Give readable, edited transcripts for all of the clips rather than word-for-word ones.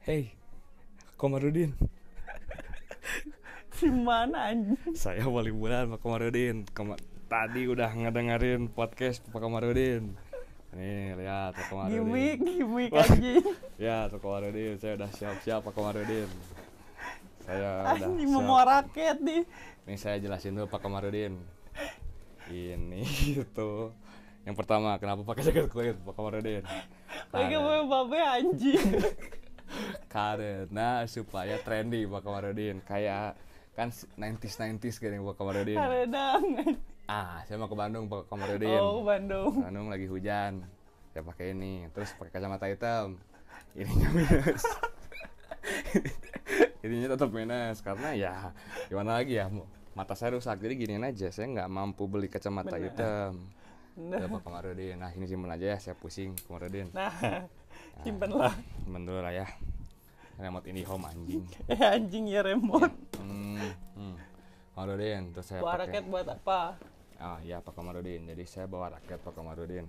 Hey, Komarudin. Di mana anjing? Saya mau liburan Pak Komarudin. Tadi udah ngedengerin podcast Pak Komarudin. Nih, lihat Pak Komarudin. Gimik anjing. Ya, Pak Komarudin, saya udah siap-siap Pak Komarudin. Saya udah Anjing siap. mau raket nih. Nih saya jelasin dulu Pak Komarudin. Ini itu. Yang pertama, kenapa pakai jaket kulit Pak Komarudin? Lagi mau babe anjing. Karena supaya trendy Pak Komarudin. Kayak kan 90s gini Pak Komarudin. Karedang. Saya mau ke Bandung Pak Komarudin. Oh, Bandung. Bandung lagi hujan. Saya pakai ini, terus pakai kacamata hitam. Ininya minus. Ininya tetap minus karena ya gimana lagi ya, mata saya rusak jadi giniin aja. Saya nggak mampu beli kacamata hitam. Ya Pak Komarudin. Nah ini simpen aja ya, saya pusing Komarudin. Nah, simpenlah. Simpen dulu lah ya. Remote IndiHome anjing. Anjing ya remote. Komarudin, terus saya Bawa pakai. raket buat apa? Iya Pak Komarudin. Jadi saya bawa raket Pak Komarudin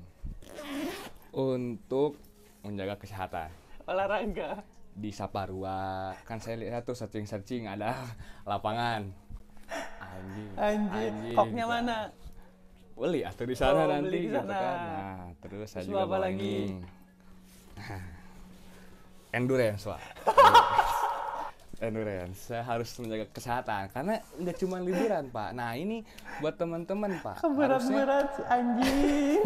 untuk menjaga kesehatan. Olahraga. Di Saparua kan saya lihat tuh searching ada lapangan. Anjing. Koknya mana? Beli atau di sana nanti beli di gitu sana. kan. Nah, terus saya Terus juga apa bawa lagi? ini. Endurance, Pak. Endurance. Saya harus menjaga kesehatan karena nggak cuma liburan, Pak. Nah, ini buat teman-teman, Pak. Berat-berat si anjing.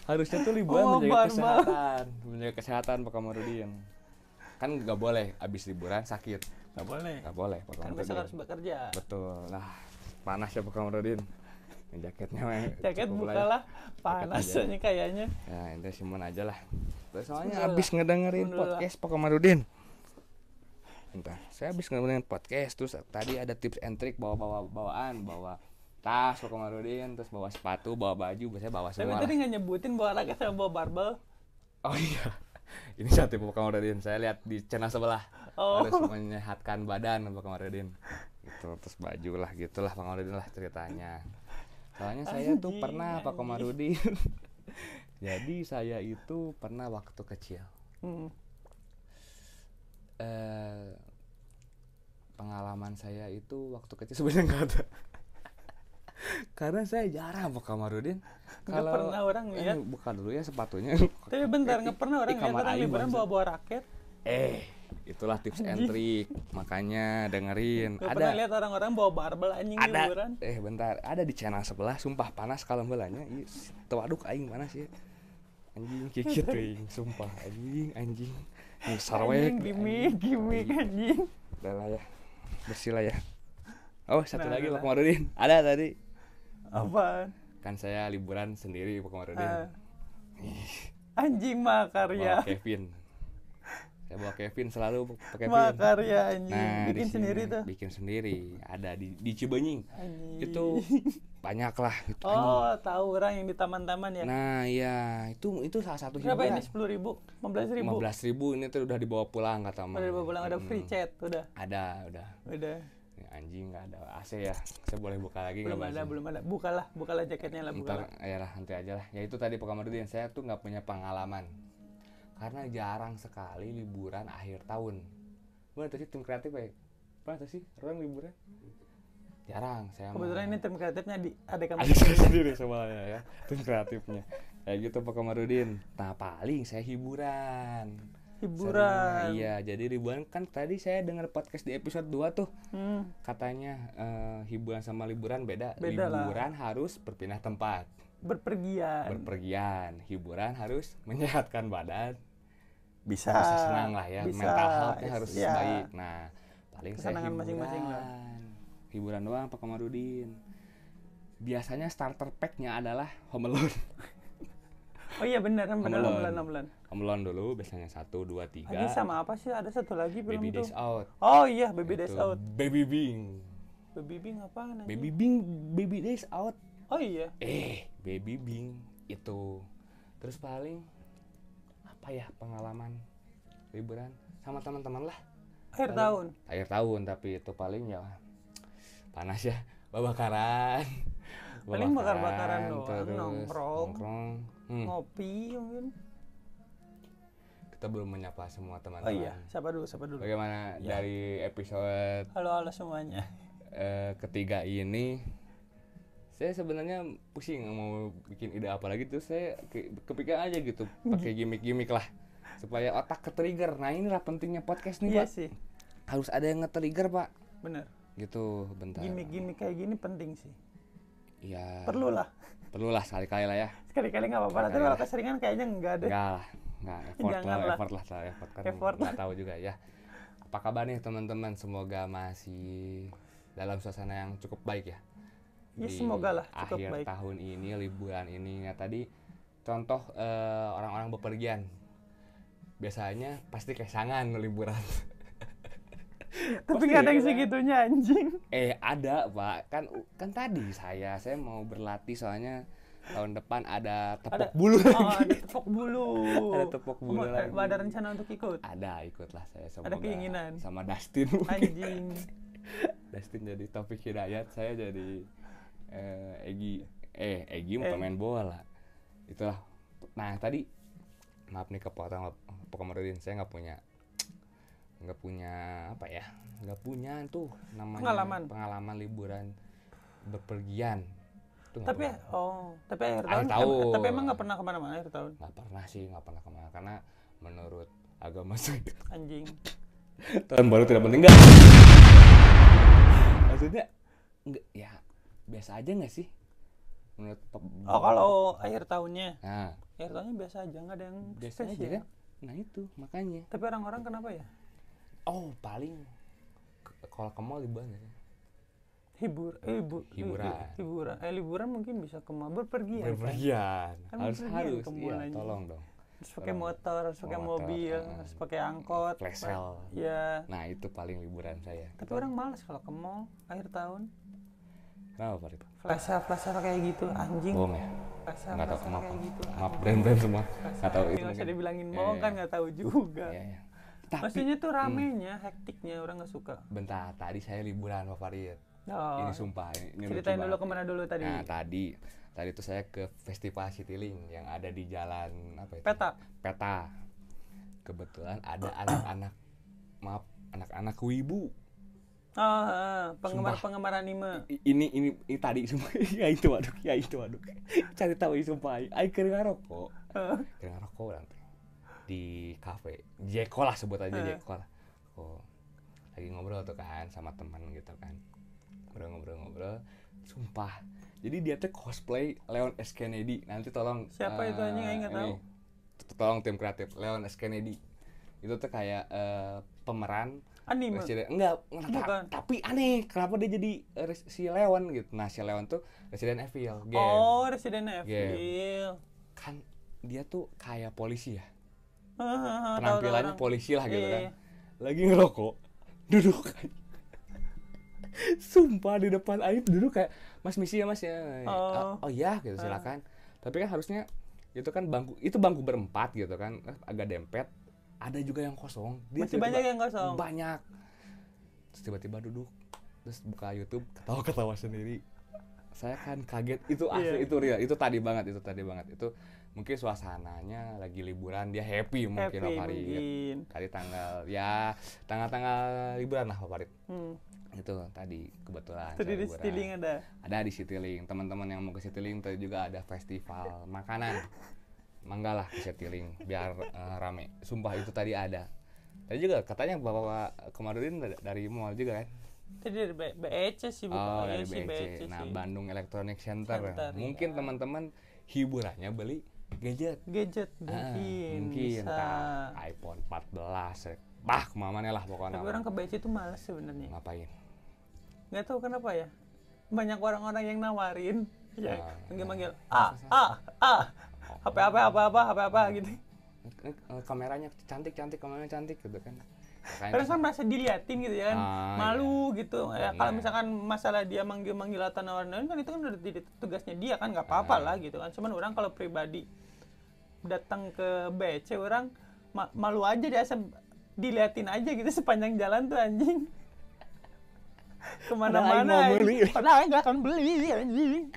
Harusnya tuh liburan menjaga barbar. kesehatan, Pak Komarudin. Kan nggak boleh abis liburan sakit. Nggak boleh. Nggak boleh, Pak Kan Komarudin. besok harus bekerja. Betul. Nah, panas ya Pak Komarudin. Ini jaketnya Jaket cukup lah ya. bukalah. Panas aja. ini kayaknya. Ya, ini simpen aja lah. Soalnya Bismillah. abis ngedengerin Bismillah. podcast Pak Komarudin. Bentar, saya abis ngedengerin podcast terus tadi ada tips and trick bawa tas Pak Komarudin, terus bawa sepatu, bawa baju, biasanya bawa Tapi semua tadi lah. nggak nyebutin bawa raket sama bawa barbel. Oh iya. Ini satu Pak Komarudin. Saya lihat di channel sebelah. Oh. Harus menyehatkan badan Pak Komarudin. Gitu, terus baju lah gitulah Pak Komarudin lah ceritanya. Soalnya saya tuh pernah Pak Komarudin. Jadi saya itu pernah waktu kecil. Pengalaman saya itu waktu kecil sebenarnya nggak ada. Karena saya jarang Pak Komarudin. Nggak pernah orang lihat. Buka dulu ya sepatunya. Tapi bentar, nggak pernah orang lihat kamar orang aing liburan bangsa. bawa raket. Itulah tips and trick. Makanya dengerin. Nggak pernah lihat orang-orang bawa barbel anjing liburan. Bentar, ada di channel sebelah. Sumpah panas kalau belanya. Tawaduk aing panas ya. Anjing kikit tuh, sumpah anjing. Ini sarwek. Gimik anjing. Udah lah ya. Bersih lah ya. Oh, satu lagi Nah. Pak Komarudin. Ada tadi. Apaan? Kan saya liburan sendiri Pak Komarudin. Anjing makarya. Bawa Kevin. Saya bawa Kevin selalu pakai Kevin. Makarya anjing. Nah, Bikin di sini sendiri tuh. Bikin sendiri. Ada di Cibenying. Anjing. Itu banyak lah gitu. Oh, tahu orang yang di taman-taman ya. Nah, iya, itu salah satu Berapa ini? hiburan. 10.000? 15.000? 15.000 ini tuh udah dibawa pulang kata Mama. Udah dibawa pulang, ada free chat, udah. Ada. Udah. Ini anjing nggak ada AC ya. Saya boleh buka lagi Belum nggak, ada. Bang? Bukalah jaketnya lah, bukalah. Ntar, ya lah, nanti aja lah. Ya itu tadi Pak Komarudin, saya tuh nggak punya pengalaman. Karena jarang sekali liburan akhir tahun. Mana tuh sih tim kreatif ya? Mana tuh sih orang liburan? Jarang, saya Kebetulan ini tim kreatifnya ada kamu. ada saya sendiri semuanya ya, tim kreatifnya. Kayak gitu Pak Komarudin. Nah paling saya hiburan. Seringnya, iya, jadi liburan kan tadi saya dengar podcast di episode 2 tuh. Katanya hiburan sama liburan beda liburan lah. Harus berpindah tempat. Berpergian. Hiburan harus menyehatkan badan. Bisa senang lah ya, mental health-nya harus baik. Nah, paling saya hiburan. Masing-masing lah. Hiburan doang Pak Komarudin. Biasanya starter pack-nya adalah Home Alone. Oh iya benar. Home Alone dulu biasanya 1, 2, 3. Lagi sama apa sih? Ada satu lagi belum Baby tuh. Days Out. Oh iya, Baby Itu, Days Out. Baby Bing. Baby Bing apaan anjing? Baby Bing, Baby Days Out. Oh iya. Baby Bing itu. Terus paling apa ya pengalaman liburan sama teman-teman lah. Akhir tahun tapi itu paling ya panas ya, bakaran. Paling bakar-bakaran doang, terus nongkrong. nongkrong. Ngopi mungkin. kita belum menyapa semua Oh teman-teman. iya, siapa dulu? Bagaimana Ya. dari episode Halo semuanya. ketiga ini? Saya sebenarnya pusing mau bikin ide apa lagi tuh, saya kepikiran aja gitu pakai gimmick-gimmick lah supaya otak ke-trigger. Nah inilah pentingnya podcast nih, Iya Pak. sih, Harus ada yang nge-trigger, Pak. bener. Gitu, bentar. Gimmick-gimmick kayak gini penting sih. Iya. Perlulah. Perlulah sekali-kali lah ya. Sekali-kali nggak apa-apa. Tapi kalau keseringan kayaknya nggak ada. Enggak lah. Enggak, effort Janganlah. lah, effort kan Effort lah. nggak tahu juga ya. Apa kabar nih teman-teman? Semoga masih dalam suasana yang cukup baik ya. Ya Di semoga lah cukup akhir baik. tahun ini, liburan ini. Ya tadi contoh orang-orang bepergian. Biasanya pasti kesangan liburan. Tapi Pasti, nggak ada yang kan? segitunya anjing. Ada Pak, kan tadi saya mau berlatih soalnya tahun depan ada tepuk bulu. Oh, ada tepuk bulu. Ada tepuk bulu lagi. Ada rencana untuk ikut. Ada, ikutlah saya semoga. Ada keinginan. Sama Dustin mungkin. Anjing. Dustin jadi Taufik Hidayat, saya jadi Egi pemain bola. Itulah. Nah tadi maaf nih kepotong Pak Komarudin, saya nggak punya apa ya, nggak punya tuh namanya pengalaman liburan bepergian. Itu nggak Tapi pernah. tapi akhir tahun. Tapi emang nggak pernah kemana-mana akhir tahun. Nggak pernah kemana karena menurut agama saya Anjing. tahun baru tidak penting nggak? Maksudnya nggak ya biasa aja nggak sih menurut Kalau akhir tahunnya. Nah, Akhir tahunnya biasa aja, nggak ada yang biasa spesial. aja kan? Nah itu makanya. Tapi orang-orang kenapa ya? Oh paling kalau ke mall liburan ya. Hiburan. Liburan mungkin bisa ke mall, berpergian. Bepergian. Kan Harus bepergian ke mall iya, aja. tolong dong. Harus pakai motor, harus pakai mobil, harus pakai angkot. Flashel. Ya. Nah itu paling liburan saya. Tapi orang malas kalau ke mall akhir tahun. Kenapa Pak Rito? Flash kayak gitu, anjing. Bohong ya? Flash Nggak tahu, maaf. kayak gitu. Maaf brand-brand semua. Nggak tahu itu. Nggak usah mungkin. dibilangin Iya, bohong iya. kan nggak tahu juga. Iya, iya. Tapi Maksudnya tuh ramenya, hektiknya orang nggak suka. bentar, tadi saya liburan Pak Farid. Oh. Ini sumpah, ini Ceritain lucu dulu banget. kemana dulu tadi. Nah tadi tuh saya ke Festival Citylink yang ada di jalan apa itu? Peta. Kebetulan ada anak-anak wibu. Penggemar anime. Ini tadi sumpah ya itu waduh. Cari tahu sumpah. Ai keur ngarokok. Keur ngarokok orang teh di kafe. Jeko lah sebut aja Jeko lah. Oh. Lagi ngobrol tuh kan sama teman gitu kan. Ngobrol. Sumpah. Jadi dia tuh cosplay Leon S. Kennedy. Nanti tolong Siapa itu anjing enggak tahu. Tolong tim kreatif Leon S. Kennedy. Itu tuh kayak pemeran Anime. Resident, enggak, tapi aneh kenapa dia jadi si Leon gitu. Nah si Leon tuh Resident Evil game. Oh, Resident Evil. Kan dia tuh kayak polisi ya. Tahu, Penampilannya tahu, polisi lah gitu Iya, kan. iya. Lagi ngerokok, duduk kan. Sumpah di depan Aib duduk kayak Mas misi ya Mas ya. Oh iya gitu silakan. Tapi kan harusnya itu kan bangku berempat gitu kan, agak dempet. Ada juga yang kosong. Masih banyak yang kosong. Banyak. Terus tiba-tiba duduk, terus buka YouTube, ketawa-ketawa sendiri. Saya kan kaget, itu asli, itu real, itu tadi banget. Itu mungkin suasananya lagi liburan, dia happy mungkin Pak Farid. Tadi tanggal liburan lah Pak Farid. Itu tadi kebetulan. Tadi di Citylink ada. Ada di Citylink. Teman-teman yang mau ke Citylink tadi juga ada festival makanan. Mangga lah ke Citylink biar rame. Sumpah itu tadi ada. Tadi juga katanya bawa kemarin dari mall juga kan? Tadi dari BEC sih bukan. Oh, dari BEC. Nah, Bandung Electronic Center. Mungkin teman-teman hiburannya beli gadget mungkin bisa iPhone 14 kemana lah pokoknya. Tapi orang ke BEC itu malas sebenarnya. Ngapain? Nggak tahu kenapa ya. Banyak orang-orang yang nawarin. Ya, manggil HP apa gitu. Kameranya cantik gitu kan. Terus kan merasa diliatin gitu ya kan. Malu gitu. Ya kalau misalkan masalah dia manggil atau nawarin kan itu kan udah tugasnya dia kan, nggak apa-apa lah gitu kan. Cuman orang kalau pribadi datang ke BC orang malu aja, dia asal diliatin aja gitu sepanjang jalan tuh anjing. kemana-mana. Padahal nggak akan beli anjing.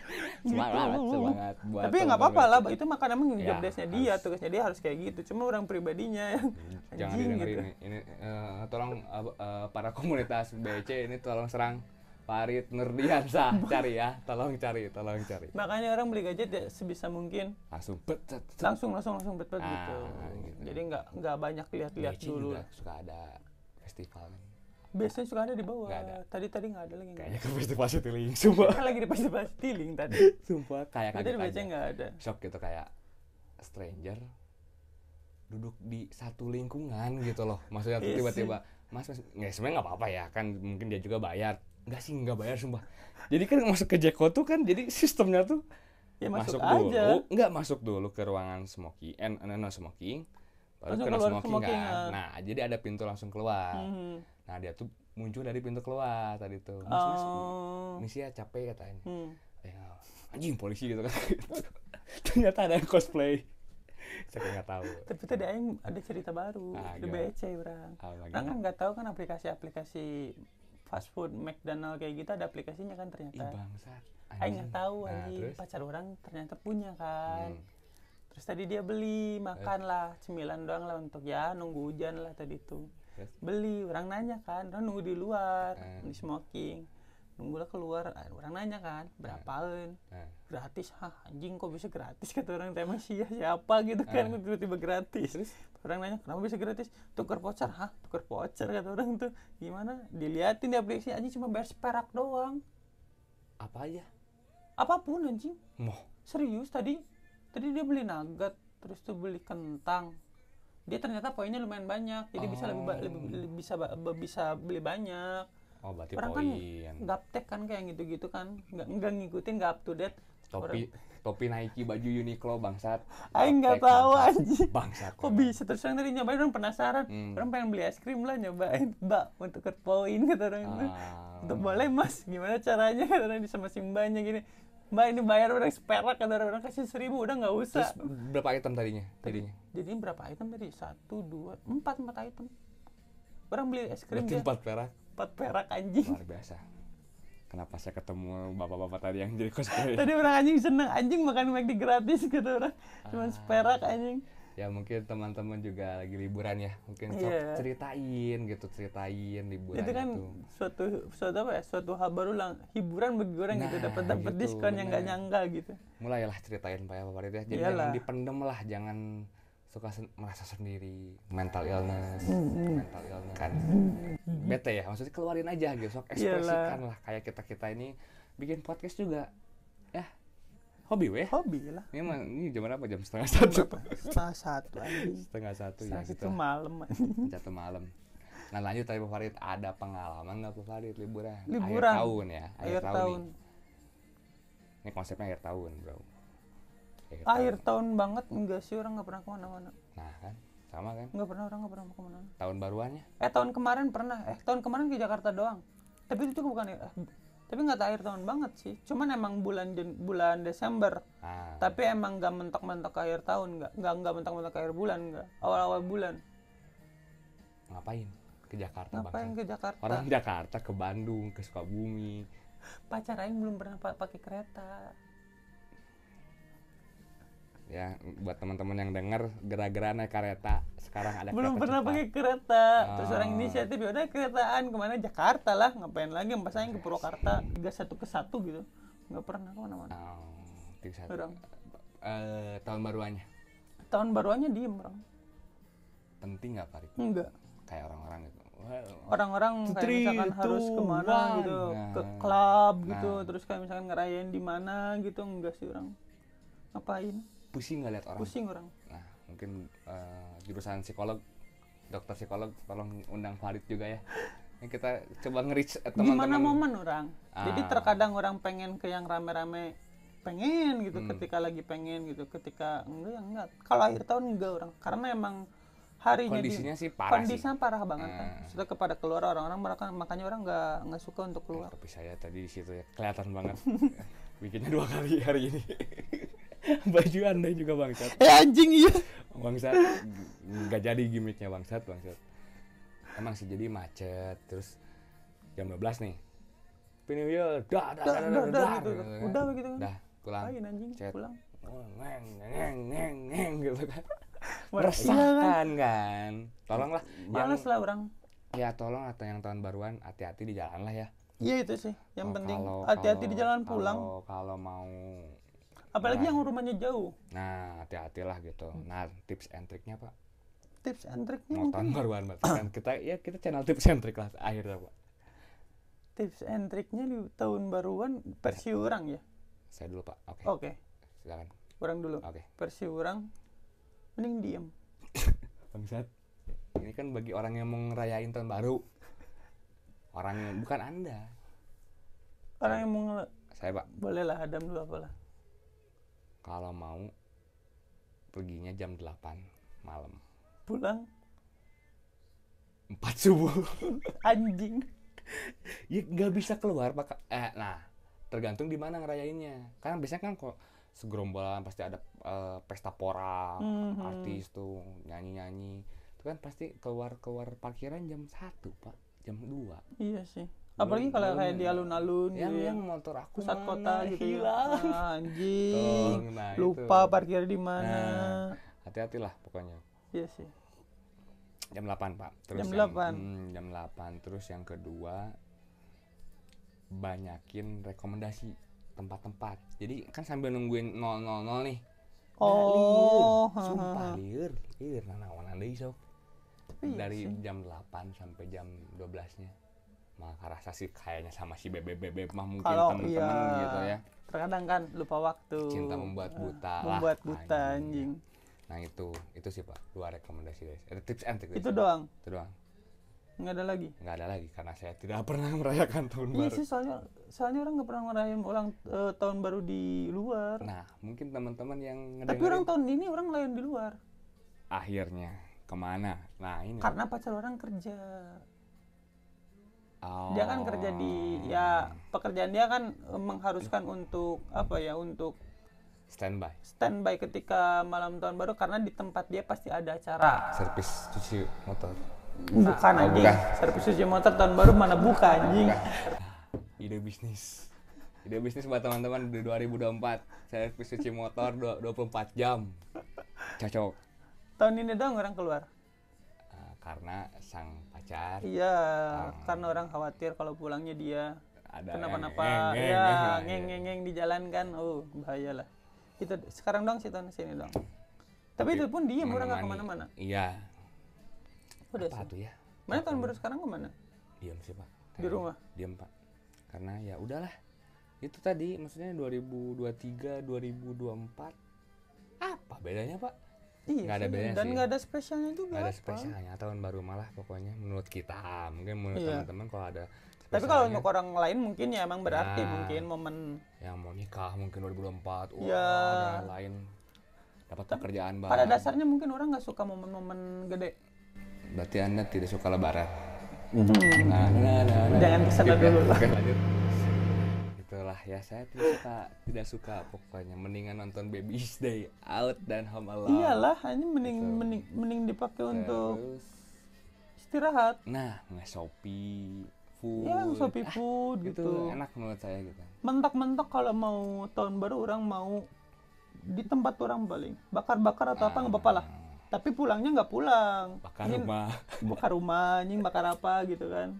Semangat buat tapi nggak apa-apa lah, itu makan emang Ya, job desk-nya dia, tugasnya dia harus kayak gitu. Cuma orang pribadinya yang jangan anjing didengerin gitu. ini tolong para komunitas BC ini tolong serang Farid Nurdiansah, cari ya, tolong cari. Makanya orang beli gadget ya sebisa mungkin Langsung bet. langsung bet gitu. gitu. Jadi nggak banyak lihat-lihat BC dulu. juga suka ada festival kan. Biasanya suka ada di bawah. Nggak ada. Tadi nggak ada lagi. Kayaknya ke festival Citiling, sumpah. Kan lagi di festival Stiling tadi. Sumpah kayak Tadi kaget biasanya aja. nggak ada. Shock gitu kayak stranger duduk di satu lingkungan gitu loh. Maksudnya tuh Iya tiba-tiba mas nggak, sebenarnya nggak apa-apa ya kan, mungkin dia juga bayar. Nggak bayar sumpah. Jadi kan masuk ke Jeko tuh kan, jadi sistemnya tuh Ya masuk dulu, aja. nggak masuk dulu ke ruangan smoking, smoking, baru Langsung kena keluar smoking smoking, kan. ah. Nah jadi ada pintu langsung keluar. Hmm. Nah dia tuh muncul dari pintu keluar tadi tuh. Mas, Oh. ini sih ya capek katanya. Hmm. Anjing polisi gitu kan. Ternyata ada yang cosplay. Saya nggak tahu. Tapi tadi aing ada cerita baru di gimana? BC orang. Lagi. Orang kan nggak tahu kan aplikasi fast food McDonald kayak gitu ada aplikasinya kan Ih ternyata. bangsat. Aing nggak tahu Nah, anjing, terus? pacar orang ternyata punya kan. Hmm. Terus tadi dia beli makan lah, cemilan doang lah untuk ya nunggu hujan lah tadi tuh. Terus? Beli, orang nanya kan, orang nunggu di luar, Hmm. di smoking. Nunggu lah keluar, orang nanya kan, berapaan? Nah, Gratis, hah anjing kok bisa gratis, kata orang, emang siapa gitu kan, tiba-tiba gratis. Terus? Orang nanya, kenapa bisa gratis? Tukar voucher, hah tukar voucher, kata orang tuh. Gimana? Diliatin di aplikasi, anjing cuma bayar seperak doang. apa aja? Apapun anjing. Moh. Serius, tadi dia beli nugget, terus tuh beli kentang. Dia ternyata poinnya lumayan banyak, jadi bisa bisa beli banyak. Oh berarti Orang kan poin. gaptek kan kayak gitu-gitu kan, nggak ngikutin, nggak up to date. Topi Nike, baju Uniqlo bangsat. Aing nggak Gaptek, tahu bangsat. anjing. Bangsat. Kok bisa? Terus orang tadi nyobain, orang penasaran. Orang pengen beli es krim lah, nyobain. Mbak, untuk tukar poin, kata orang itu. Untuk boleh mas, gimana caranya? Kata orang sama simbanya gini. Mbak ini bayar orang seperak, kata orang kasih 1.000, udah nggak usah. Terus berapa item tadinya? Jadi berapa item tadi? 1, 2, 4 item. Orang beli es krim Berarti dia 4 perak. 4 perak anjing. Luar biasa. Kenapa saya ketemu bapak-bapak tadi yang jadi cosplay? Tadi orang anjing seneng, anjing makan McD gratis gitu orang. Cuma seperak anjing. Ya mungkin teman-teman juga lagi liburan ya. Mungkin ceritain liburan Itu kan suatu hal baru lah, hiburan bagi orang gitu, dapat gitu, diskon yang nggak nyangka gitu. Mulailah ceritain Pak ya favorit ya. Jadi Iyalah. jangan dipendem lah, jangan suka merasa sendiri, mental illness kan bete ya, maksudnya keluarin aja gitu, sok ekspresikan lah. Kayak kita ini bikin podcast juga ya, hobi lah. Ini jam berapa? Jam 1:30 anjing. 1:30 ya Itu gitu. malam. 1 malam. Nah lanjut tadi Pak Farid, ada pengalaman nggak Pak Farid liburan? Liburan. Akhir tahun ya, Akhir tahun. Ini konsepnya akhir tahun bro. Akhir tahun banget enggak sih, orang nggak pernah kemana-mana. Nah kan, sama kan? Orang nggak pernah kemana-mana. Tahun baruannya? Tahun kemarin pernah. Tahun kemarin ke Jakarta doang. Tapi itu bukan tapi nggak akhir tahun banget sih. Cuman emang bulan Desember. Tapi emang nggak mentok-mentok ke akhir tahun, nggak mentok-mentok ke akhir bulan, nggak. Awal-awal bulan. Ngapain? Ke Jakarta Ngapain ke Jakarta? Orang Jakarta ke Bandung, ke Sukabumi. Pacar aing belum pernah pakai kereta. Ya, buat teman-teman yang dengar, gara-gara naik kereta, sekarang ada belum kereta pernah cepat. pakai kereta. Terus orang inisiatif, ya udah keretaan kemana? Jakarta lah, ngapain lagi? Pas aing ke Purwakarta 31 ke 1 gitu. Nggak pernah kemana-mana. Orang. Tahun baruannya? Tahun baruannya diem orang. Penting nggak Farid? Enggak. Kayak orang-orang gitu. Orang-orang kayak misalkan harus kemana gitu, ke klub gitu, terus kayak misalkan ngerayain di mana gitu, enggak sih orang. Ngapain? Pusing nggak lihat orang? Pusing orang. Nah, mungkin jurusan psikolog, dokter psikolog, tolong undang Farid juga ya. Ini kita coba nge-reach teman-teman. Gimana momen orang? Jadi terkadang orang pengen ke yang rame-rame, pengen gitu, ketika lagi pengen gitu, ketika enggak ya enggak. Kalau akhir tahun enggak orang, karena emang harinya kondisinya sih parah. Kondisinya parah banget kan. Sudah kepada keluar orang-orang, makanya orang nggak suka untuk keluar. Tapi saya tadi di situ ya kelihatan banget. Bikinnya 2 kali hari ini. Baju Anda juga bangsat. Anjing iya. Bangsat. Nggak jadi gimmicknya bangsat. Emang sih jadi macet, terus jam 12 nih. Happy New Year. Dah gitu. Udah begitu kan. Dah, pulang. Lain anjing, Chat. pulang. Ngeng gitu kan. Iya Meresahkan kan. Tolonglah Males lah orang. ya tolong atau yang tahun baruan hati-hati di jalan lah ya. Iya itu sih, yang penting Kalau- hati-hati di kalau- jalan pulang. Kalau mau Apalagi yang rumahnya jauh. nah hati-hatilah gitu. Nah, tips and triknya Pak. Tips and triknya Mau tahun mungkin. baruan Pak. Kan kita channel tips and trik lah akhirnya Pak. Tips and triknya di tahun baruan versi orang ya. Saya dulu Pak. Oke. Oke, Silakan. orang dulu. Oke. Versi orang mending diem. Bangsat. Ini kan bagi orang yang mau ngerayain tahun baru. Orang yang bukan Anda. Orang yang mau Saya Pak. boleh lah Adam dulu apalah. Kalau mau perginya jam 8 malam. Pulang 4 subuh. anjing. Ya nggak bisa keluar Pak. Nah, tergantung di mana ngerayainnya. Kan biasanya kan kok segerombolan pasti ada pesta pora, artis tuh nyanyi-nyanyi. Itu kan pasti keluar parkiran jam 1 Pak, jam 2. Iya sih. Apalagi kalau kayak di alun-alun yang gitu ya. motor aku Pusat mana kota gitu ya. hilang. Anjing. Nah, Lupa itu. parkir di mana. Nah, hati-hatilah pokoknya. Iya sih. Jam 8 Pak. Terus Jam yang- 8. Jam 8. Terus yang kedua, banyakin rekomendasi tempat-tempat. Jadi kan sambil nungguin 000 nih. Oh, Lieur. Sumpah lieur nanaonan deui sok. Iya Dari sih. jam 8 sampai jam 12-nya. Maka rasa sih kayaknya sama si bebe mah mungkin Kalau temen-temen iya, gitu ya. terkadang kan lupa waktu. Cinta membuat buta lah. Membuat buta anjing. Nah itu sih Pak, 2 rekomendasi guys. Ada tips and trick. Itu doang. Itu doang. Nggak ada lagi. Nggak ada lagi karena saya tidak pernah merayakan tahun Iya baru. sih, soalnya orang nggak pernah ngerayain tahun baru di luar. Nah, mungkin teman-teman yang Tapi ngedengerin orang tahun ini orang lain di luar. akhirnya kemana? Nah ini. Karena pacar orang kerja. Oh. Dia kan kerja di pekerjaan dia kan mengharuskan untuk apa ya, untuk Standby. standby ketika malam tahun baru karena di tempat dia pasti ada acara. Servis cuci motor. Bukan anjing. Servis cuci motor tahun baru mana buka anjing. Ide bisnis. Ide bisnis buat teman-teman di 2024. Servis cuci motor 24 jam. Cocok. Tahun ini doang orang keluar. Karena sang pacar Iya, karena orang khawatir kalau pulangnya dia ada kenapa-napa. Ya, ngeng di jalan kan. Oh, bahaya lah. Itu sekarang dong sih tahun sini dong. Tapi itu pun diem, orang nggak kemana-mana. Iya. Udah Apa sih. tuh ya? Mana tahun baru sekarang kemana? Diam sih Pak. Di rumah? Diam Pak. Karena ya udahlah. Itu tadi maksudnya 2023, 2024. Apa bedanya Pak? Iya. Nggak ada sih, bedanya dan sih. nggak ada spesialnya juga. Nggak ada apa. spesialnya tahun baru malah pokoknya menurut kita. Mungkin menurut Iya. teman-teman kalau ada Tapi kalau spesialnya, untuk orang lain mungkin ya emang berarti Nah. mungkin momen. yang mau nikah mungkin 2024, wah Iya. dan lain dapat pekerjaan baru. Pada dasarnya mungkin orang nggak suka momen-momen gede. Berarti Anda tidak suka lebaran. Jangan kesana dulu. Oke, lanjut. Itulah ya, saya tidak suka pokoknya mendingan nonton Baby's Day Out dan Home Alone. Iyalah, ini mending Gitu. mending dipakai untuk Terus, istirahat. nah nge-Shopee food. Ya, Shopee food Itu gitu. enak menurut saya gitu. Mentok-mentok kalau mau tahun baru orang mau di tempat orang paling bakar-bakar atau apa nggak apa-apa lah. Tapi pulangnya nggak pulang. Bakar Ini rumah. bakar rumah, anjing bakar apa gitu kan.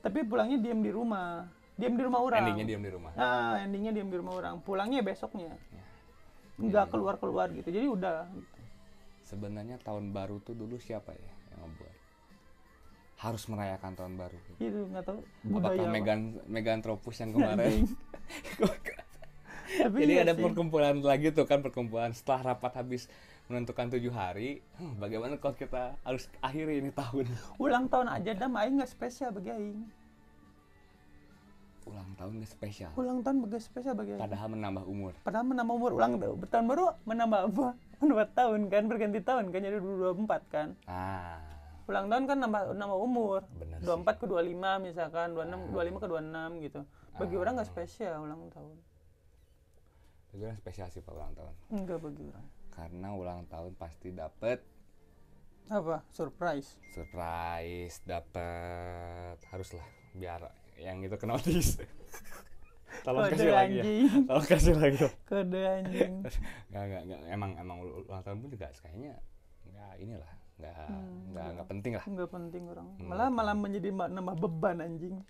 Tapi pulangnya diam di rumah. Diam di rumah orang. Endingnya diam di rumah. Nah, endingnya diam di rumah orang. Pulangnya besoknya. Nggak keluar-keluar gitu. Jadi udah. Sebenarnya tahun baru tuh dulu siapa ya yang ngebuat? Harus merayakan tahun baru. Itu nggak tahu Apakah budaya. Megan Tropus yang kemarin? Tapi Jadi iya ada sih. perkumpulan lagi tuh kan, perkumpulan setelah rapat habis menentukan 7 hari. Bagaimana kalau kita harus akhiri ini tahun? Ulang tahun aja dah aing nggak spesial bagi aing. Ulang tahun gak spesial. Ulang tahun bagi spesial bagi aing. Padahal menambah umur. Padahal menambah umur ulang tahun baru menambah apa? Menambah tahun kan, berganti tahun kan, jadi 2024 kan. Ah, Ulang tahun kan nambah umur. bener 24 ke 25 misalkan, 25 ke 26 gitu. Bagi orang nggak spesial ulang tahun. sih. Itu spesial sih Pak ulang tahun. Enggak bagi orang. Karena ulang tahun pasti dapet Apa? Surprise. surprise, dapet haruslah biar yang itu ke notis. Tolong Kode kasih lagi ya. anjing. Tolong kasih lagi. Kode anjing. Enggak. Emang ulang tahun pun juga kayaknya enggak inilah. Enggak penting lah. Enggak penting orang. Malah menjadi nambah beban anjing.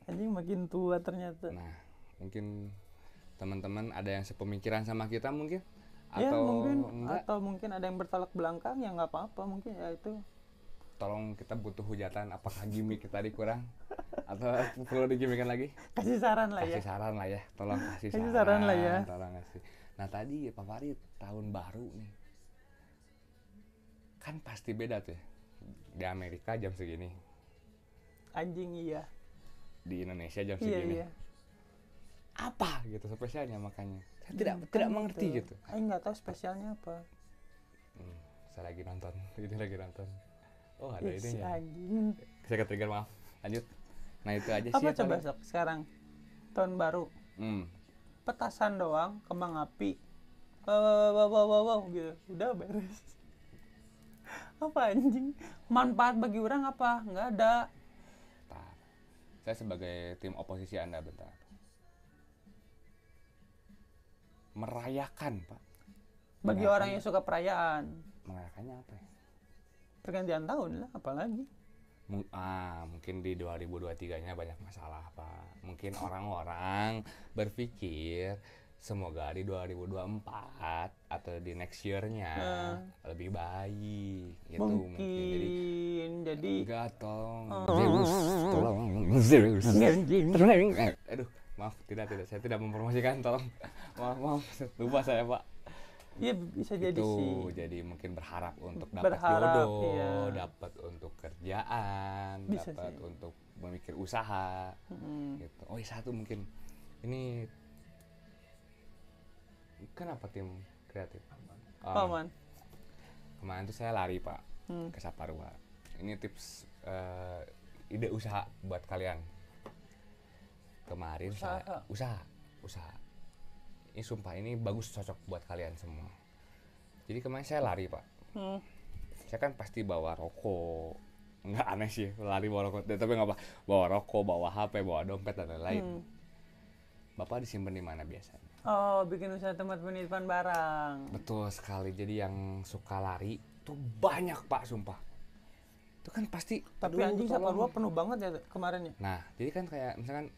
Anjing makin tua ternyata. Nah, mungkin teman-teman ada yang sepemikiran sama kita mungkin ya, atau mungkin enggak. Atau mungkin ada yang bertolak belakang, ya nggak apa-apa, mungkin ya itu. Tolong kita butuh hujatan, apakah gimmick tadi kurang atau perlu digimmikan lagi? Kasih saran lah ya. Kasih saran lah ya, tolong kasih saran lah ya. Tolong kasih. Nah tadi Pak Farid, tahun baru nih, kan pasti beda tuh ya. Di Amerika jam segini, anjing iya. Di Indonesia jam segini. Iya. Apa gitu spesialnya, makanya saya tidak mengerti gitu. Nggak tahu spesialnya apa. Saya lagi nonton, ini lagi nonton. Oh ada Yes, ini ya. Anjing. Saya ketrigger, maaf. Lanjut. Nah itu aja sih. Apa coba sok sekarang? Tahun baru. Petasan doang, kembang api. Wow gitu. Udah beres. Apa anjing? Manfaat bagi orang apa? Nggak ada. Bentar. Saya sebagai tim oposisi Anda bentar. Merayakan, Pak. Bagi orang yang suka perayaan. Merayakannya apa ya? Pergantian tahun lah, apalagi. Mungkin di 2023-nya banyak masalah, Pak. Mungkin orang-orang berpikir semoga di 2024 atau di next year-nya lebih baik gitu mungkin. Jadi enggak, Zeus. Aduh, maaf, tidak, saya tidak mempromosikan, tolong. Maaf, lupa saya, Pak. Iya bisa jadi sih. Jadi mungkin berharap untuk dapat jodoh, dapat untuk kerjaan, dapat untuk memikir usaha, gitu. Oh, satu mungkin ini kenapa tim kreatif? Paman. Kemarin tuh saya lari, Pak, ke Saparua. Ini tips ide usaha buat kalian. Kemarin usaha. Ini sumpah, ini bagus, cocok buat kalian semua. Jadi kemarin saya lari, Pak. Saya kan pasti bawa rokok. Nggak aneh sih lari bawa rokok, tapi nggak apa. Bawa rokok, bawa HP, bawa dompet dan lain-lain. Bapak disimpan di mana biasanya? Oh, bikin usaha tempat penitipan barang. Betul sekali. Jadi yang suka lari tuh banyak, Pak, sumpah. Itu kan pasti. Tapi anjing Saparua penuh banget ya kemarin ya. Nah, jadi kan kayak misalkan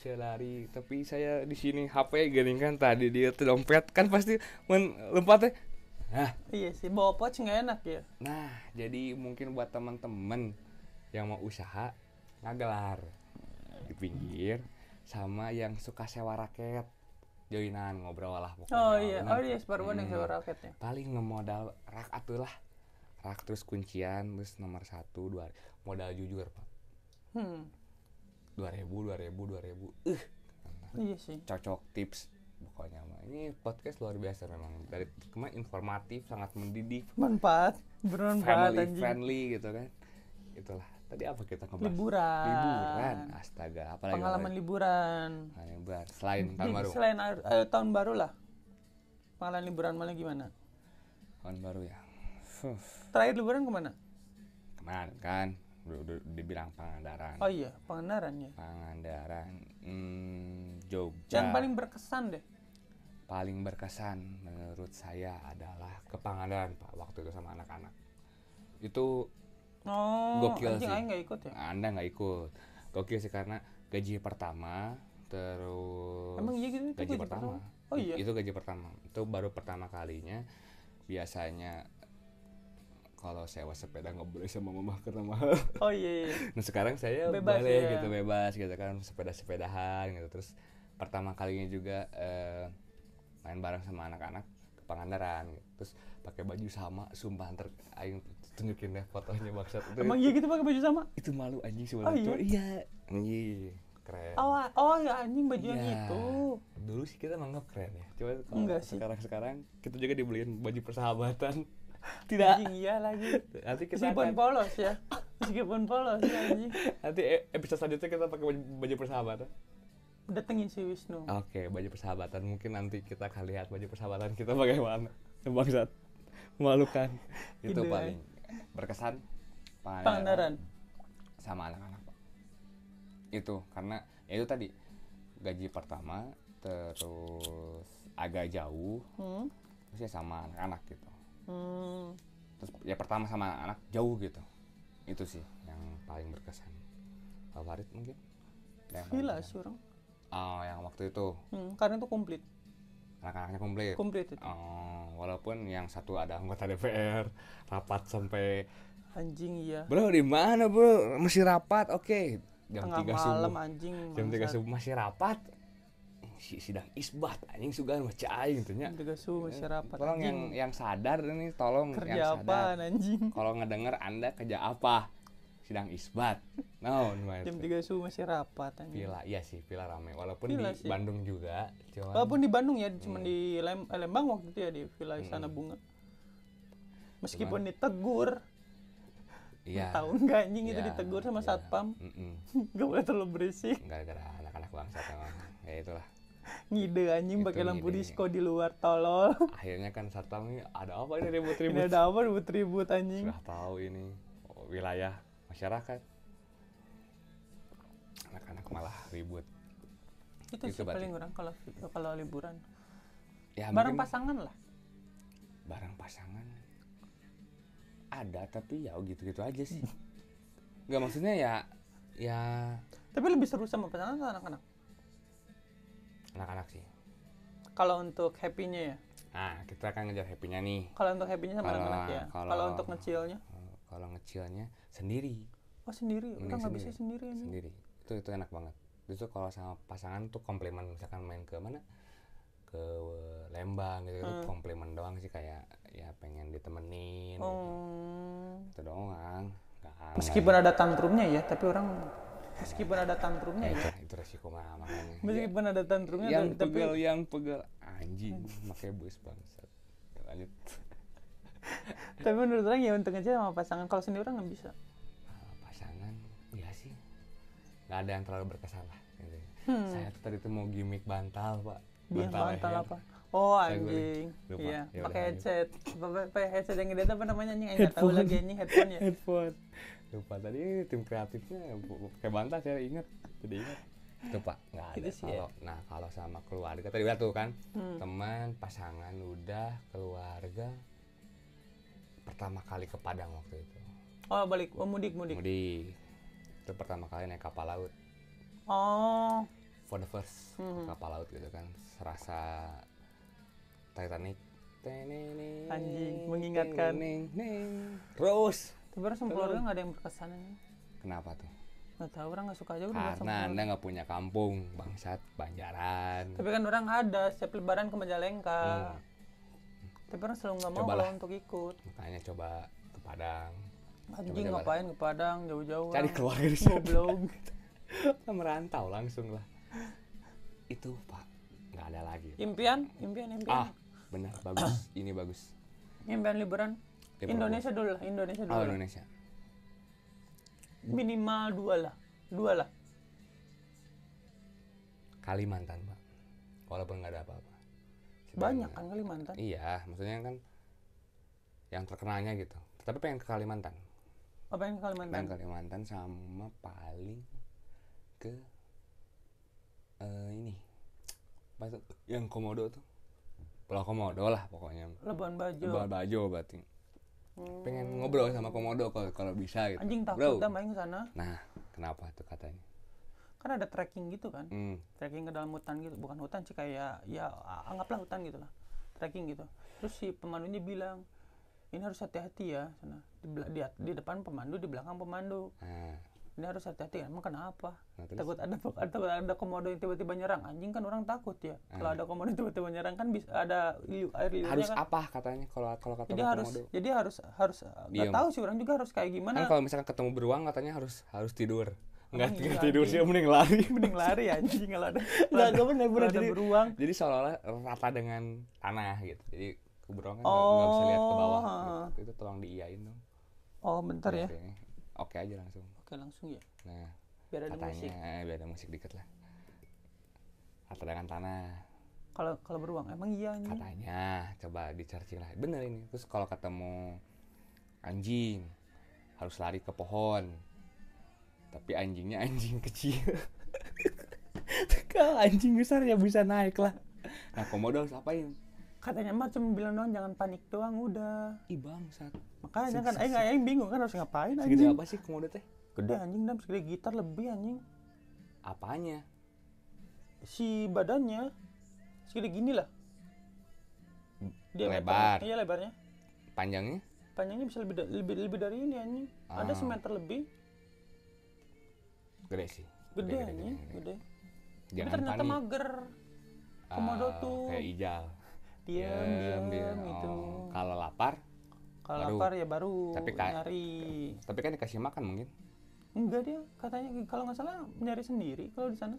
saya lari, tapi saya di sini HP gini kan, tadi dia tuh dompet kan pasti lompatnya. Nah, iya sih, bawa pouch nggak enak ya. Nah, jadi mungkin buat teman-teman yang mau usaha ngagelar di pinggir, sama yang suka sewa raket, joinan ngobrol lah pokoknya. Oh iya, Saparua yang sewa raketnya. Paling ngemodal rak atulah, rak terus kuncian, terus nomor 1, 2 modal jujur, Pak. 2000. Iya sih. Cocok tips pokoknya mah. Ini podcast luar biasa memang. Dari kemarin informatif, sangat mendidik, bermanfaat, family friendly gitu kan. Itulah. Tadi apa kita ngebahas? Liburan. Astaga, apalagi pengalaman liburan. Selain tahun baru. Selain tahun baru lah. Pengalaman liburan malah gimana? Tahun baru ya. Terakhir liburan kemana? Kemarin kan dibilang Pangandaran. Oh iya, Pangandaran ya. Pangandaran, Jogja. Yang paling berkesan deh. Paling berkesan menurut saya adalah ke Pangandaran, Pak, waktu itu sama anak-anak. Itu gokil sih. Anda nggak ikut ya? Anda nggak ikut. Gokil sih karena gaji pertama, terus. Emang iya gitu? Gaji pertama. Oh iya. Itu gaji pertama. Itu baru pertama kalinya. Biasanya kalau sewa sepeda nggak boleh sama mama karena mahal. Oh iya. Nah sekarang saya bebas, boleh ya. gitu, bebas gitu kan, sepeda-sepedahan gitu. Terus pertama kalinya juga main bareng sama anak-anak ke Pangandaran gitu. Terus pakai baju sama, sumpah, ntar aing tunjukin deh fotonya, maksud itu. Emang iya gitu pakai baju sama? Itu malu anjing sebenarnya. Oh iya. Iya. Keren. Oh ya, anjing baju yang itu. Dulu sih kita menganggap keren ya. Coba enggak sih. Sekarang kita juga dibeliin baju persahabatan. Tidak. Anjing iya lagi. Nanti kita meskipun polos ya. Meskipun polos ya anjing. Nanti episode selanjutnya kita pakai baju persahabatan. Datengin si Wisnu. Oke, baju persahabatan. Mungkin nanti kita akan lihat baju persahabatan kita bagaimana. Bangsat. Memalukan. Itu paling berkesan. Pangandaran. Sama anak-anak, Pak. itu karena ya itu tadi gaji pertama terus agak jauh terus ya sama anak-anak gitu. Terus ya pertama sama anak jauh gitu, itu sih yang paling berkesan. Favorit mungkin villa sih orang. Oh yang waktu itu Karena itu komplit, anak-anaknya komplit itu. Walaupun yang satu ada anggota DPR rapat sampai anjing. Iya bro di mana bro masih rapat, oke. Jam tengah 3 malam subuh anjing, jam 3 subuh masih rapat, sidang isbat anjing sugan baca aing gitu nya. jam 3 subuh masih rapat. Tolong anjing. yang sadar ini, tolong Kerja yang sadar. anjing? Kalau ngedenger Anda kerja apa? Sidang isbat. No, jam 3 subuh masih rapat anjing. Villa, iya sih, villa rame. Walaupun Villa di sih. Bandung juga. Cuman, Walaupun di Bandung ya, cuma di Lembang waktu itu ya di Villa Istana Bunga. Meskipun ditegur, iya. tahu nggak anjing itu Iya, ditegur sama iya. satpam, nggak boleh terlalu berisik. Gara-gara anak-anak bangsat emang. Ya itulah. Ngide anjing Itu pakai lampu ngide. disco di luar, tolol. Akhirnya kan satpam ini ada apa ini Ini ribut-ribut. ada apa ribut-ribut anjing? Sudah tahu ini wilayah masyarakat. Anak-anak malah ribut. Itu Itu sih berarti. paling orang kalau liburan. Ya, Bareng mungkin pasangan lah. barang pasangan ada tapi ya gitu-gitu aja sih. Nggak maksudnya ya Tapi lebih seru sama pasangan atau anak-anak? anak-anak sih. Kalau untuk happy-nya ya. Nah kita kan ngejar happy-nya nih. Kalau untuk happy-nya sama Kalau- anak-anak ya. kalau- Kalau untuk ngecilnya, Kalau ngecilnya sendiri. oh sendiri. Mending Orang nggak sendiri. bisa sendiri anjing. Sendiri. Itu enak banget. Itu kalau sama pasangan tuh komplimen, misalkan main ke mana? Ke Lembang gitu, itu komplimen doang sih, kayak ya pengen ditemenin gitu. Itu doang. Meskipun ada tantrumnya ya, tapi orang meskipun ada tantrumnya ya. Itu resiko mah makanya. Meskipun ada tantrumnya Yang pegel anjing pakai bus bangsat. Lanjut. tapi menurut orang ya untuk ngecil sama pasangan, kalau sendiri orang nggak bisa. Pasangan ya sih nggak ada yang terlalu berkesan lah gitu. Saya tuh tadi tuh mau gimmick bantal pak, Bantal leher. apa? Oh Saya anjing. lupa. Iya, Ya pakai udah, headset. Pakai headset yang gede apa namanya anjing? Enggak tahu lagi anjing headphone ya. Headphone lupa tadi tim kreatifnya pakai bantal, saya ingat jadi ingat itu pak. Nggak ada. Itu sih ya. Kalau sama keluarga tadi udah tuh kan, teman pasangan udah, keluarga pertama kali ke Padang waktu itu. Oh balik, mudik. Mudik itu pertama kali naik kapal laut, Oh, for the first kapal laut gitu kan, serasa Titanic. Anjing, mengingatkan. Terus tapi orang sama keluarga nggak ada yang berkesan anjing. kenapa tuh? Nggak tahu, orang nggak suka aja udah sama Karena keluarga. Anda nggak punya kampung, bangsat, Banjaran. Tapi kan orang ada setiap lebaran ke Majalengka. Tapi orang selalu nggak mau Cobalah. kalau untuk ikut. Makanya coba ke Padang. Anjing Coba-coba. ngapain ke Padang jauh-jauh. Cari orang. keluarga di sana. Goblok. Merantau langsung lah. Itu pak, nggak ada lagi. Impian. Benar, bagus. Ini bagus. Impian liburan. Di Indonesia dulu lah, Indonesia dulu. Oh lah. Indonesia. Minimal dua lah. Kalimantan pak, walaupun nggak ada apa-apa. Banyak kan Kalimantan. Iya, maksudnya kan yang terkenalnya gitu. Tapi pengen ke Kalimantan. Apa yang ke Kalimantan? Pengen ke Kalimantan sama paling ke ini. Apa tuh? Yang Komodo tuh. Pulau Komodo lah pokoknya. Labuan Bajo. Labuan Bajo berarti. Pengen ngobrol sama Komodo kalau bisa gitu. Anjing Bro. takut dah main ke sana. Nah, kenapa tuh katanya? Kan ada trekking gitu kan. Hmm. Trekking ke dalam hutan gitu, bukan hutan sih, kayak ya anggaplah hutan gitu lah. Trekking gitu. Terus si pemandunya bilang, "Ini harus hati-hati ya." Sana. Di depan pemandu, di belakang pemandu. Nah, Ini harus hati-hati. Emang kenapa? Nah, terus? Takut ada komodo yang tiba-tiba nyerang. Anjing kan orang takut ya. Kalau ada komodo yang tiba-tiba nyerang kan bisa ada air liurnya harus kan. apa katanya kalau kata Jadi Komodo? harus nggak Diem. tahu sih, orang juga harus kayak Kan gimana. kalau misalkan ketemu beruang katanya harus tidur. Enggak Emang iya, tidur anjing. sih, mending lari. Mending lari anjing kalau ada. Nggak kalau bener kalau ada jadi beruang. jadi seolah-olah rata dengan tanah gitu. Jadi ke beruang kan nggak bisa lihat ke bawah. Gitu. Itu tolong diiyain dong. Oh bentar ya. Oke aja langsung. Oke langsung ya. Nah, Biar ada musik. katanya biar ada musik dikit lah. Rata dengan tanah. Kalau beruang emang iya anjing. Katanya coba di-searching lah. Bener ini. Terus kalau ketemu anjing harus lari ke pohon. Tapi anjingnya anjing kecil. Kalau anjing besar ya bisa naik lah. Nah komodo harus apain? Katanya mah cuma bilang doang jangan panik doang udah. Ih bangsat. Makanya kan aing bingung kan harus ngapain anjing. Segede apa sih komodo teh? Gede anjing, dan segede gitar lebih anjing. Apanya? Si badannya segede gini lah. Lebar. Iya lebarnya. Panjangnya? Panjangnya bisa lebih dari ini anjing. Ada semeter lebih. Gede sih. Gede anjing, gede. Jangan tapi ternyata panik. Mager. Komodo tuh. Kayak ijal. Diam gitu. Kalau lapar? Kalau lapar ya baru tapi nyari. Tapi kan dikasih makan mungkin? Enggak, dia katanya kalau nggak salah nyari sendiri kalau di sana.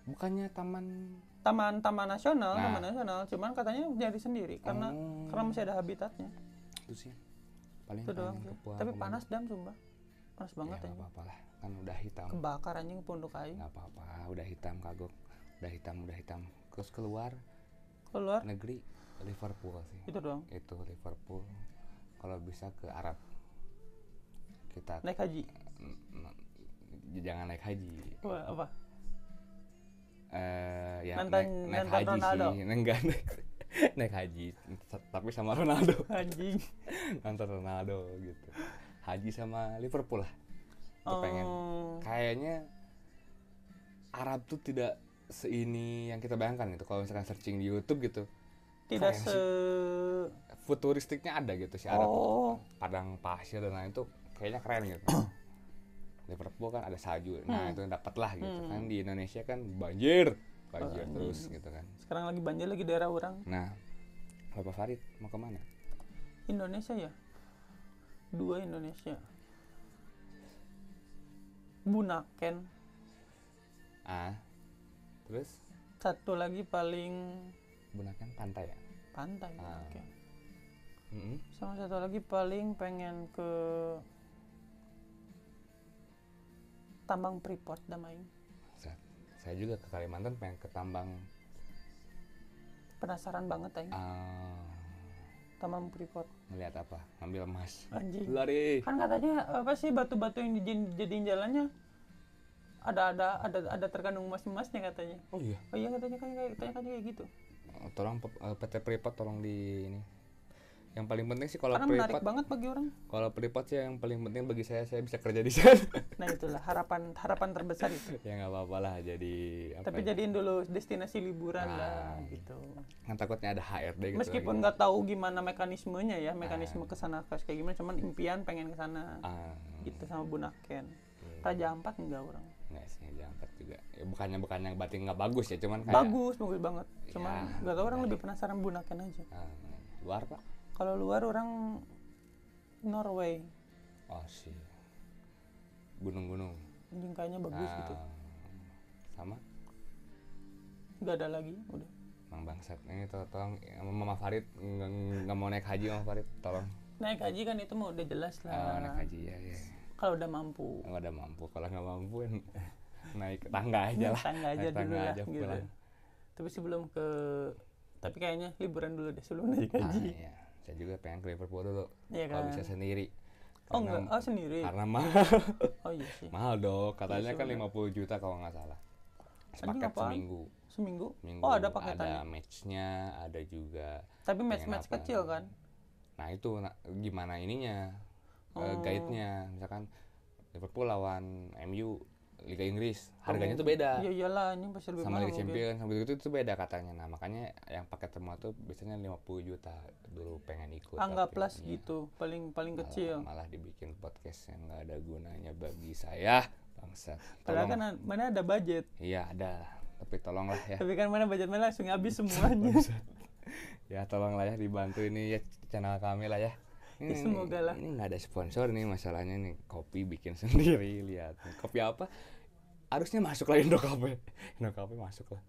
Bukannya taman nasional, taman nasional, cuman katanya nyari sendiri karena masih ada habitatnya. Itu sih. Paling itu doang sih. Tapi panas dam sumpah. Panas banget ya. Enggak apa-apa lah, kan udah hitam. Kebakar anjing pondok aing. Enggak apa-apa, udah hitam kagok. Udah hitam. Terus keluar negeri Liverpool sih. Itu doang. Itu Liverpool. Kalau bisa ke Arab. Kita naik haji. Jangan naik haji. Wah, apa? Ya naik haji Ronaldo. Sih. Enggak naik haji tapi sama Ronaldo. Anjing. Nonton Ronaldo gitu. Haji sama Liverpool lah. Pengen. Kayaknya Arab tuh tidak seini yang kita bayangkan gitu. Kalau misalkan searching di YouTube gitu. Tidak futuristiknya ada gitu si Arab. Padang pasir dan lain itu kayaknya keren gitu. Liverpool kan ada salju. Nah, itu dapat lah gitu kan. Di Indonesia kan banjir terus gitu kan. Sekarang lagi banjir lagi daerah orang. Nah, Bapak Farid mau kemana? Indonesia ya. 2 Indonesia. Bunaken. Terus? Satu lagi paling Bunaken pantai ya? Pantai. Bunaken. Mm-hmm. Sama satu lagi paling pengen ke Tambang Freeport Damaing. Saya juga ke Kalimantan pengen ke tambang. Penasaran banget aing. Tambang Freeport. Melihat apa? Ngambil emas. Anjing. Lari. Kan katanya apa sih batu-batu yang dijadiin jalannya ada terkandung emasnya katanya. Oh iya. Oh iya katanya kayak gitu. Tolong PT Freeport tolong di ini. Yang paling penting sih kalau Freeport menarik banget bagi orang. Kalau Freeport sih yang paling penting bagi saya bisa kerja di sana. Nah itulah harapan terbesar itu. Ya nggak apa-apa lah jadi. Tapi jadiin dulu destinasi liburan lah gitu. Kan takutnya ada HRD gitu. Meskipun nggak tahu gimana mekanismenya ya, mekanisme kesana kayak gimana, cuman impian pengen kesana. Gitu sama Bunaken. Raja Ampat enggak orang. Enggak sih, Raja Ampat juga. Ya bukannya yang berarti nggak bagus ya, cuman kayak. Bagus banget. Cuman nggak tahu orang lebih penasaran Bunaken aja. Luar Pak? Kalau luar orang Norway. Oh sih. Gunung-gunung. Anjing kayaknya bagus gitu. Sama? Nggak ada lagi, udah. Mang bangsat. Ini tolong Mama Farid nggak mau naik haji Mama Farid, tolong. Naik haji kan itu mah udah jelas lah. Naik haji ya. Kalau udah mampu. Kalau nggak mampu naik tangga aja lah. Tangga aja dulu lah gitu. Pulang. Tapi sebelum tapi kayaknya liburan dulu deh sebelum naik haji. Iya. Saya juga pengen ke Liverpool dulu. Iya kan? Kalau bisa sendiri. Sendiri. Karena mahal. Oh iya sih. Mahal dong. Katanya kan 50 juta kalau nggak salah. Sepaket seminggu. Oh ada paketannya. Ada matchnya, ada juga. Tapi match kecil kan? Nah itu gimana ininya? Guide-nya. Misalkan Liverpool lawan MU Liga Inggris, harganya tuh beda. Iya iyalah, ini pasti lebih mahal. Sama mahal. Liga Champions, sama itu beda katanya. Nah, makanya yang paket semua tuh biasanya 50 juta dulu pengen ikut. Anggaplah segitu, paling kecil. Malah dibikin podcast yang enggak ada gunanya bagi saya, bangsat. Padahal kan mana ada budget. Iya, ada. Tapi tolonglah ya. Tapi kan mana budgetnya langsung habis semuanya. Ya, tolonglah ya dibantu ini ya channel kami lah ya. Ya, semoga lah. Ini nggak ada sponsor nih masalahnya nih, kopi bikin sendiri, lihat kopi apa harusnya masuk lah Indo Cafe masuk lah.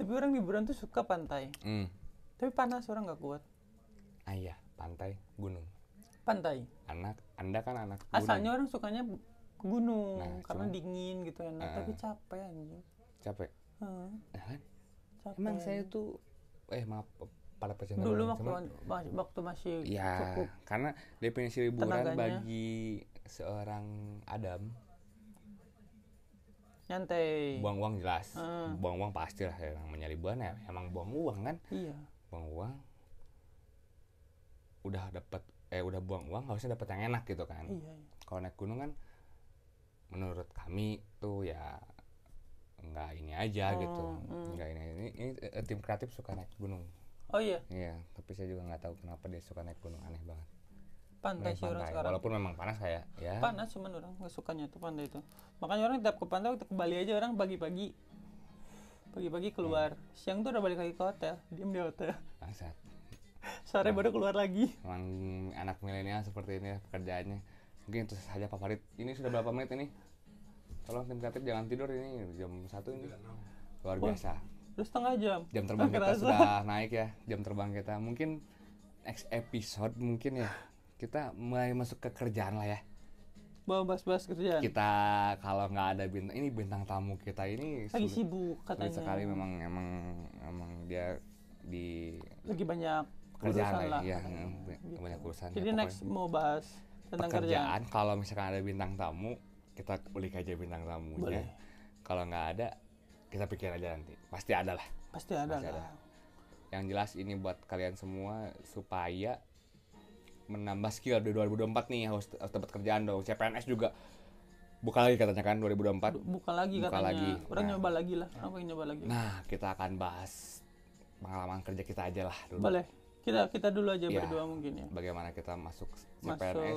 Tapi orang liburan tuh suka pantai. Tapi panas orang nggak kuat. Iya, pantai gunung. Pantai. Anda kan anak gunung. Asalnya orang sukanya gunung karena dingin gitu enak. Tapi capek anjing. Capek. Nah, kan? Capek. Emang saya tuh maaf para pecinta dulu waktu masih ya, cukup karena definisi liburan tenaganya. bagi seorang Adam Nyantai. Buang uang jelas. Buang uang pasti lah, namanya liburan ya emang buang uang kan. Iya. Buang uang. Udah buang uang harusnya dapat yang enak gitu kan. Iya. Kalau naik gunung kan menurut kami tuh ya nggak ini aja gitu. Nggak ini tim kreatif suka naik gunung. Oh iya. Iya, tapi saya juga nggak tahu kenapa dia suka naik gunung, aneh banget. Pantai sih orang sekarang. Walaupun memang panas kayak ya. Panas cuman orang nggak sukanya tuh pantai itu. Makanya orang tiap ke pantai waktu ke Bali aja orang pagi-pagi keluar. Siang tuh udah balik lagi ke hotel, diem di hotel. Bangsat. Sore baru keluar lagi. Emang anak milenial seperti ini ya pekerjaannya. Mungkin itu saja Pak Farid. Ini sudah berapa menit ini? Tolong tim kreatif jangan tidur, ini jam 1 ini. Luar biasa. Udah setengah jam. Jam terbang kita sudah naik ya. Jam terbang kita. Mungkin next episode mungkin ya kita mulai masuk ke kerjaan lah ya. Bahas-bahas kerjaan. Kita kalau nggak ada bintang tamu kita ini lagi sibuk katanya. Sekali memang dia di lagi banyak kerjaan lah. Iya, gitu. Banyak urusan. Jadi ya, next mau bahas tentang pekerjaan. Kalau misalkan ada bintang tamu, kita ulik aja bintang tamunya. Kalau nggak ada, kita pikir aja nanti. Pasti ada lah. Pasti ada lah. Yang jelas ini buat kalian semua supaya menambah skill di 2024 nih, harus dapat kerjaan dong. CPNS juga buka lagi katanya kan 2024. Buka lagi katanya. Orang nyoba lagi lah. Orang pengen nyoba lagi. Nah, kita akan bahas pengalaman kerja kita aja lah dulu. Boleh. Kita dulu aja berdua mungkin ya. Bagaimana kita masuk CPNS.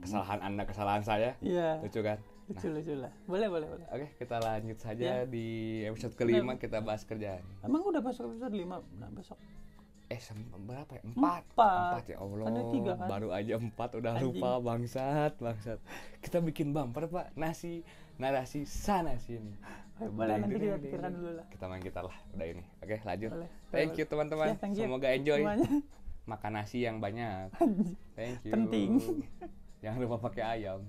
Kesalahan Anda, kesalahan saya. Iya. Lucu kan? Lucu lah. Boleh. Oke, kita lanjut saja di episode kelima kita bahas kerjaan. Emang udah masuk episode 5? Nah, besok. Berapa ya? 4 ya Allah. Ada 3 kan? Baru aja 4 udah lupa, bangsat. Kita bikin bumper Pak, narasi sana sini. Boleh, nanti kita pikirkan dulu lah. Kita main gitar lah, udah ini. Oke, lanjut. Boleh. Thank you teman-teman. Semoga enjoy. Makan nasi yang banyak. Thank you. Penting. Jangan lupa pakai ayam.